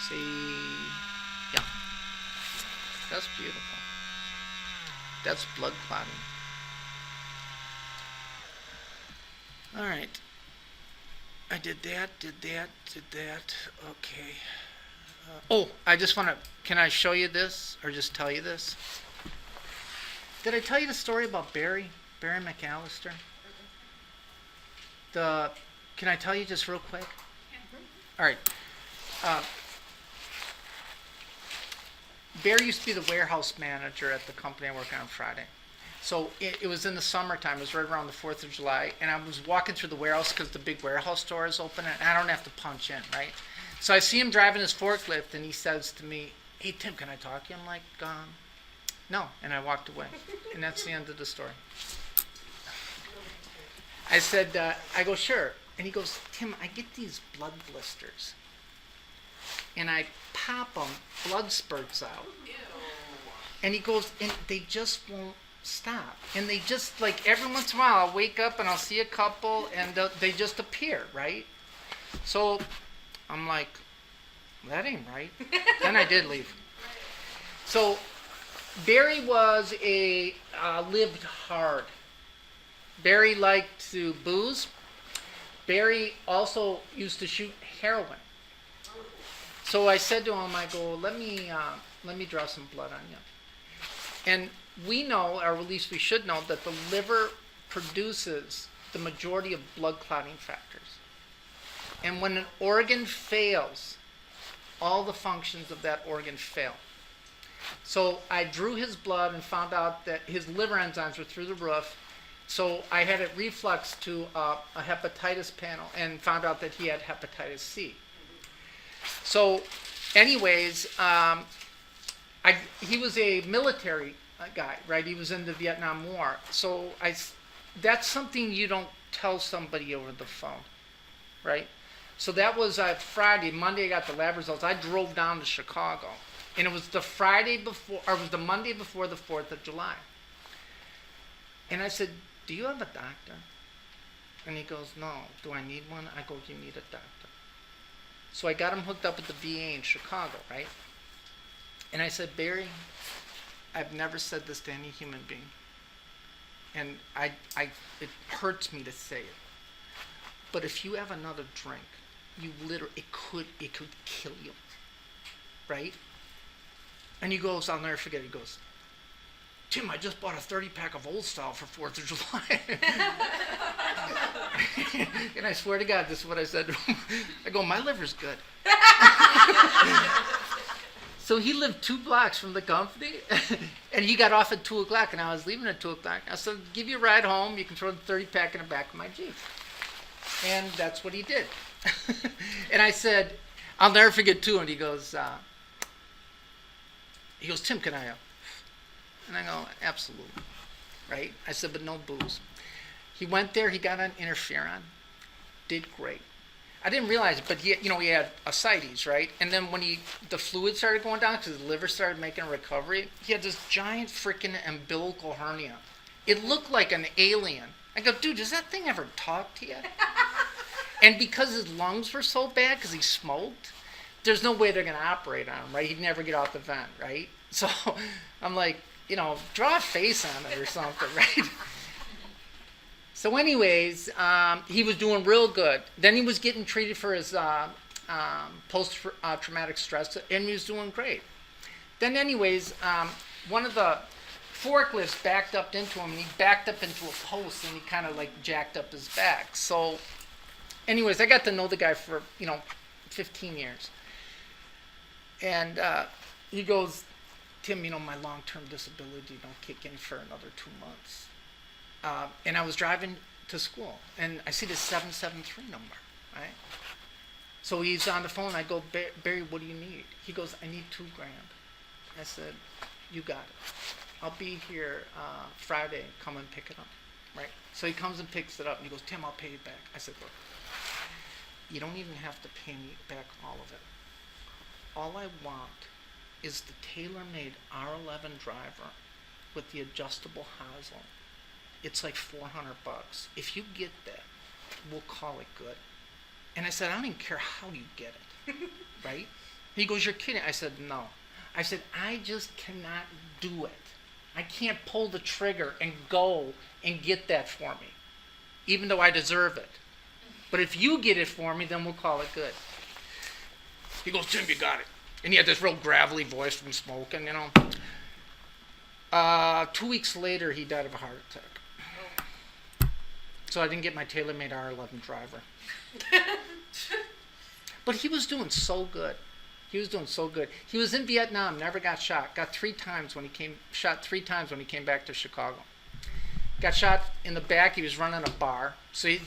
See, yeah, that's beautiful. That's blood clotting. All right. I did that. Okay. Oh, I just want to, can I show you this or just tell you this? Did I tell you the story about Barry McAllister? Can I tell you just real quick? All right. Barry used to be the warehouse manager at the company I work on Friday. So it was in the summertime. It was right around the 4th of July. And I was walking through the warehouse because the big warehouse store is open. And I don't have to punch in, right? So I see him driving his forklift. And he says to me, "Hey, Tim, can I talk to you?" I'm like, no. And I walked away. And that's the end of the story. I said, I go, "Sure." And he goes, "Tim, I get these blood blisters. And I pop them, blood spurts out." Ew. And he goes, "And they just won't stop. And they just, like, every once in a while, I'll wake up and I'll see a couple, and they just appear, right?" So I'm like, that ain't right. Then I did leave. So Barry was lived hard. Barry liked to booze. Barry also used to shoot heroin. So I said to him, I go, let me draw some blood on you. And we know, or at least we should know, that the liver produces the majority of blood clotting factors. And when an organ fails, all the functions of that organ fail. So I drew his blood and found out that his liver enzymes were through the roof. So I had it refluxed to a hepatitis panel and found out that he had hepatitis C. So anyways, he was a military guy, right? He was in the Vietnam War. So that's something you don't tell somebody over the phone, right? So that was Friday. Monday I got the lab results. I drove down to Chicago. And it was the Friday before, or it was the Monday before the 4th of July. And I said, "Do you have a doctor?" And he goes, "No." "Do I need one?" I go, "You need a doctor." So I got him hooked up at the VA in Chicago, right? And I said, "Barry, I've never said this to any human being. And it hurts me to say it. But if you have another drink, it could kill you. Right?" And he goes, I'll never forget, he goes, "Tim, I just bought a 30-pack of Old Style for 4th of July. And I swear to God, this is what I said to him. I go, "My liver's good." So he lived 2 blocks from the company, and he got off at 2 o'clock, and I was leaving at 2 o'clock. I said, "Give you a ride home. You can throw the 30-pack in the back of my Jeep." And that's what he did. And I said, I'll never forget too, and he goes, "Tim, can I help?" And I go, "Absolutely." Right? I said, "But no booze." He went there, he got on interferon, did great. I didn't realize it, but he had ascites, right? And then when the fluid started going down because his liver started making a recovery, he had this giant freaking umbilical hernia. It looked like an alien. I go, "Dude, does that thing ever talk to you?" And because his lungs were so bad because he smoked, there's no way they're going to operate on him, right? He'd never get off the vent, right? So I'm like, draw a face on it or something, right? So anyways, he was doing real good. Then he was getting treated for his post-traumatic stress, and he was doing great. Then anyways, one of the forklifts backed up into him, and he backed up into a post, and he kind of like jacked up his back. So anyways, I got to know the guy for, 15 years. And he goes, "Tim, my long-term disability don't kick in for another 2 months." And I was driving to school, and I see this 773 number, right? So he's on the phone. I go, "Barry, what do you need?" He goes, "I need $2,000. I said, "You got it. I'll be here Friday. Come and pick it up." Right? So he comes and picks it up, and he goes, "Tim, I'll pay you back." I said, "Look, you don't even have to pay me back all of it. All I want is the TaylorMade R11 driver with the adjustable hosel. It's like $400. If you get that, we'll call it good. And I said, I don't even care how you get it, right? He goes, you're kidding. I said, no. I said, I just cannot do it. I can't pull the trigger and go and get that for me, even though I deserve it. But if you get it for me, then we'll call it good. He goes, Tim, you got it. And he had this real gravelly voice from smoking, you know. 2 weeks later, he died of a heart attack. So I didn't get my TaylorMade R11 driver. But he was doing so good. He was doing so good. He was in Vietnam, never got shot. Got shot 3 times when he came back to Chicago. Got shot in the back. He was running a bar. So he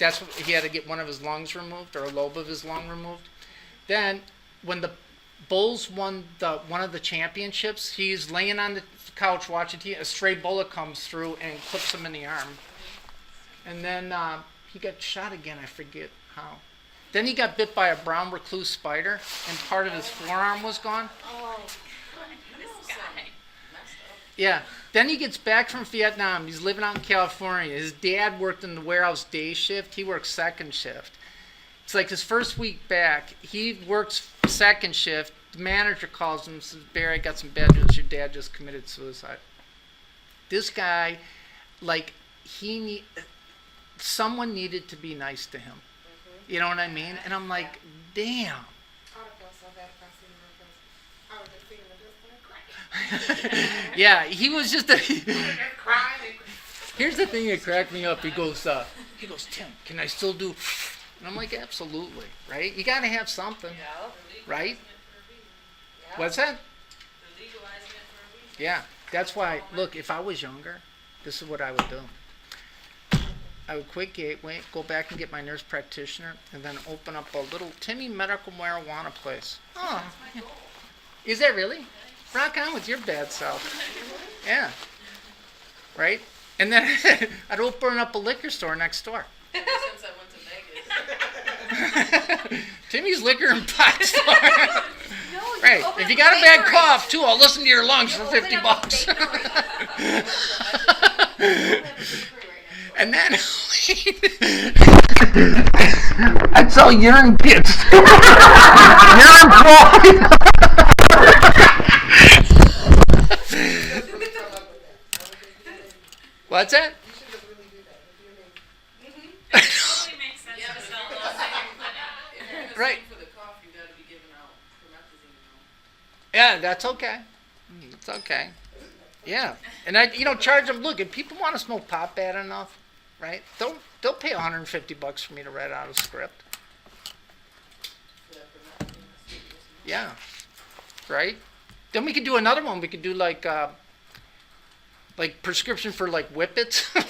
had to get one of his lungs removed, or a lobe of his lung removed. Then when the Bulls won one of the championships, he's laying on the couch watching TV. A stray bullet comes through and clips him in the arm. And then he got shot again. I forget how. Then he got bit by a brown recluse spider, and part of his forearm was gone. This guy. Yeah. Then he gets back from Vietnam. He's living out in California. His dad worked in the warehouse day shift. He works second shift. It's like his first week back. He works second shift. The manager calls him and says, Barry, I got some bad news. Your dad just committed suicide. This guy, like, someone needed to be nice to him. You know what I mean? And I'm like, damn. I would feel so bad if I seen him because I would just see him and just like, Yeah, he was just just crying. Here's the thing that cracked me up. He goes, Tim, can I still do? And I'm like, absolutely, right? You got to have something, right? What's that? They're legalizing it for a reason. Yeah, that's why. Look, if I was younger, this is what I would do. I would quit Gateway, go back and get my nurse practitioner, and then open up a little Timmy medical marijuana place. Oh, is that really? Rock on with your bad self. Yeah. Right? And then I'd open up a liquor store next door. Since I went to Vegas. Timmy's Liquor and Pot Store. No, Right. open If up you a got a bad bakery. cough too, I'll listen to your lungs for Open $50. up a bakery. And then I'd sell urine kits. Urine Floyd. What's that? You should just really do that. If you're It totally makes sense Yeah, to but sell if those at your clinic. If you're gonna Right. sue for the cough, you gotta be giving out promethazine. Yeah, that's okay. It's okay. Yeah, and I, charge them. Look, if people want to smoke pot bad enough, right? They'll pay $150 for me to write out a script. For that promethazine, that's serious. Yeah, right. Then we could do another one. We could do like prescription for like whippets. Who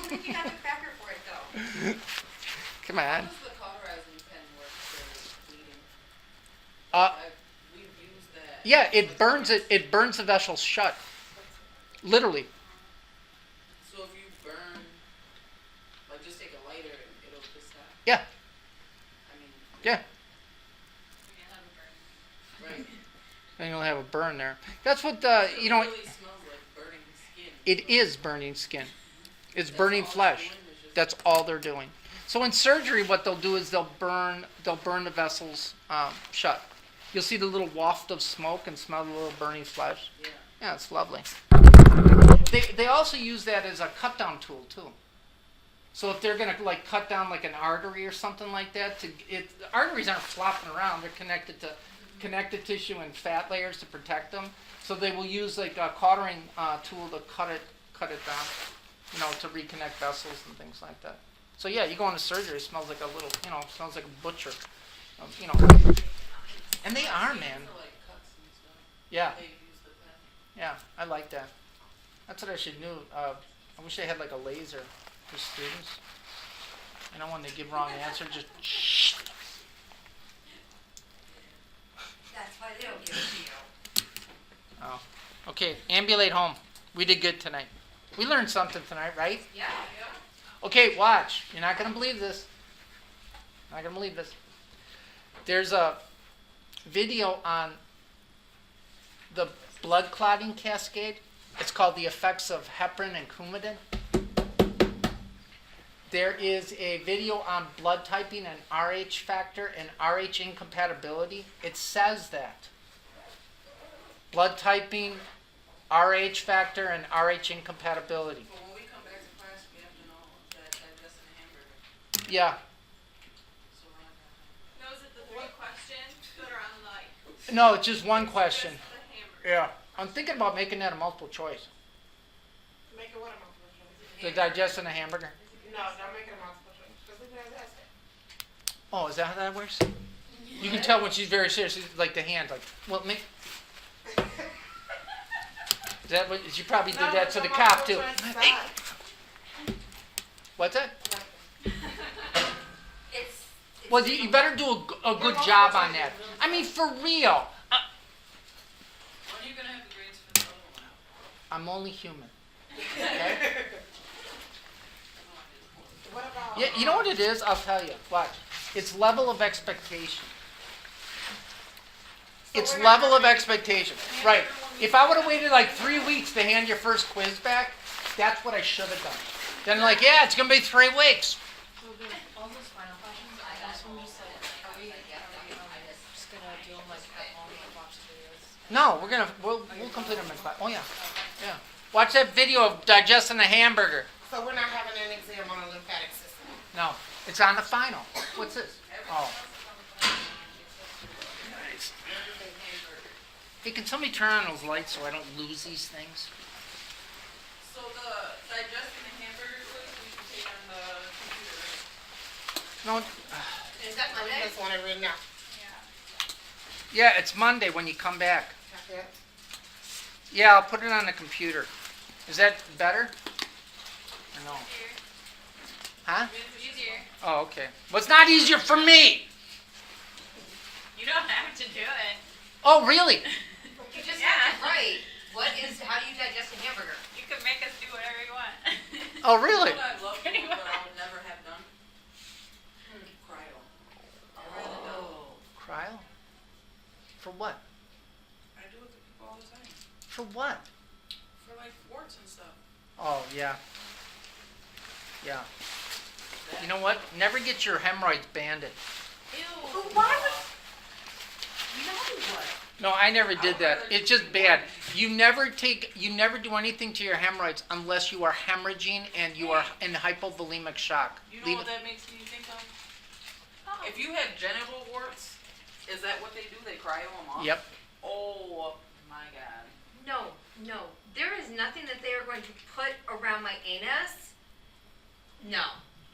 did you have a cracker for it though? Come How on. does the cauterizing pen work for bleeding? Uh, We've used that. yeah, it burns it. It burns the vessels shut. Literally. So if you burn, like just take a lighter and it'll just stop. Yeah. I mean, Yeah. We can have a burn. right. And you'll have a burn there. That's what It really smells like burning skin. It is burning skin. It's That's burning all it's flesh. doing is just- That's all they're doing. So in surgery, what they'll do is they'll burn the vessels shut. You'll see the little waft of smoke and smell the little burning flesh. Yeah. Yeah, it's lovely. They also use that as a cut down tool too. So if they're gonna like cut down like an artery or something like that, the arteries aren't flopping around. They're connected to connective tissue and fat layers to protect them. So they will use like a cauterizing tool to cut it down, to reconnect vessels and things like that. So yeah, you go into surgery, it smells like a little, smells like a butcher, and they are, man. For like cuts and stuff, Yeah, they use the pen. yeah, I like that. That's what I should do. I wish they had like a laser for students. When they give wrong answer, just shh. That's why they don't give it to you. Oh, okay. Ambulate home. We did good tonight. We learned something tonight, right? Yeah. Okay, watch. You're not gonna believe this. Not gonna believe this. There's a video on the blood clotting cascade. It's called the effects of heparin and Coumadin. There is a video on blood typing and RH factor and RH incompatibility. It says that blood typing, RH factor, and RH incompatibility. But when we come back to class, we have to know that digesting a hamburger. Yeah. So we're not gonna. No, is it the 3 questions that are on like No, it's just one question. just the hamburger? Yeah. I'm thinking about making that a multiple choice. Make it what a multiple choice? The digesting a hamburger. No, don't make it a multiple choice. Just leave it as essay. Oh, is that how that works? You can tell when she's very serious. She's like the hand, like, well, make. Is that what she probably did that to the cop too? Hey, what's that? It's Well, you better do a good job on that. I mean, for real. When are you gonna have the grades for the other one out? I'm only human. Okay? What about? Yeah, you know what it is? I'll tell you. Watch. It's level of expectation. It's level of expectation. Right. If I would have waited like 3 weeks to hand your first quiz back, that's what I should have done. Then like, yeah, it's gonna be 3 weeks. So all those final questions, I asked when you said, are we just gonna do them like at home, like watch the videos? No, we'll complete them in class. Oh yeah, yeah. Watch that video of digesting a hamburger. So we're not having an exam on the lymphatic system. No, it's on the final. What's this? Oh. Nice. Hey, can somebody turn on those lights so I don't lose these things? So the digesting the hamburger quiz we can take on the computer. No. is that I Monday? just want it written out. Yeah. Yeah, it's Monday when you come back. Yeah. Yeah, I'll put it on the computer. Is that better? Or no? Easier. Huh? It's easier. Oh, okay. Well, it's not easier for me. You don't have to do it. Oh, really? You just Yeah. have to write. How do you digest a hamburger? You can make us do whatever you want. Oh, really? You know what I'd love to do, but I would never have done? Cryo. I'd rather know. Cryo? For what? I do it to people all the time. For what? For like warts and stuff. Oh, yeah. Yeah. You know what? Never get your hemorrhoids banded. But why would? No one. No, I never did that. It's just bad. You never do anything to your hemorrhoids unless you are hemorrhaging and you are in hypovolemic shock. You know Leave what it- that makes me think of? If you have genital warts, is that what they do? They cryo them off? Yep. Oh my god. No. There is nothing that they are going to put around my anus. No.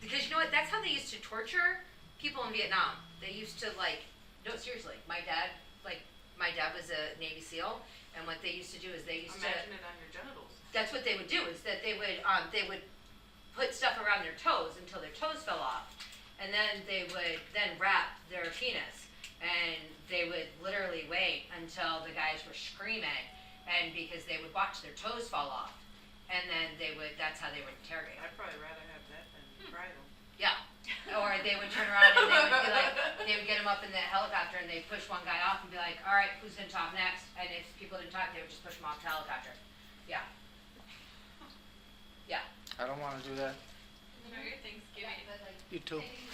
Because you know what? That's how they used to torture people in Vietnam. They used to no, seriously. My dad was a Navy SEAL, and what they used to do is they used Imagine it on your genitals. that's what they would do, is that they would put stuff around their toes until their toes fell off. And then they would then wrap their penis. And they would literally wait until the guys were screaming, and because they would watch their toes fall off. And then that's how they would interrogate them. I'd probably rather have that than cryo. Yeah. Or they would turn around and they would be like, they would get them up in the helicopter and they'd push one guy off and be like, all right, who's gonna talk next? And if people didn't talk, they would just push them off the helicopter. Yeah. Yeah. I don't want to do that. Enjoy your Thanksgiving. You too. Maybe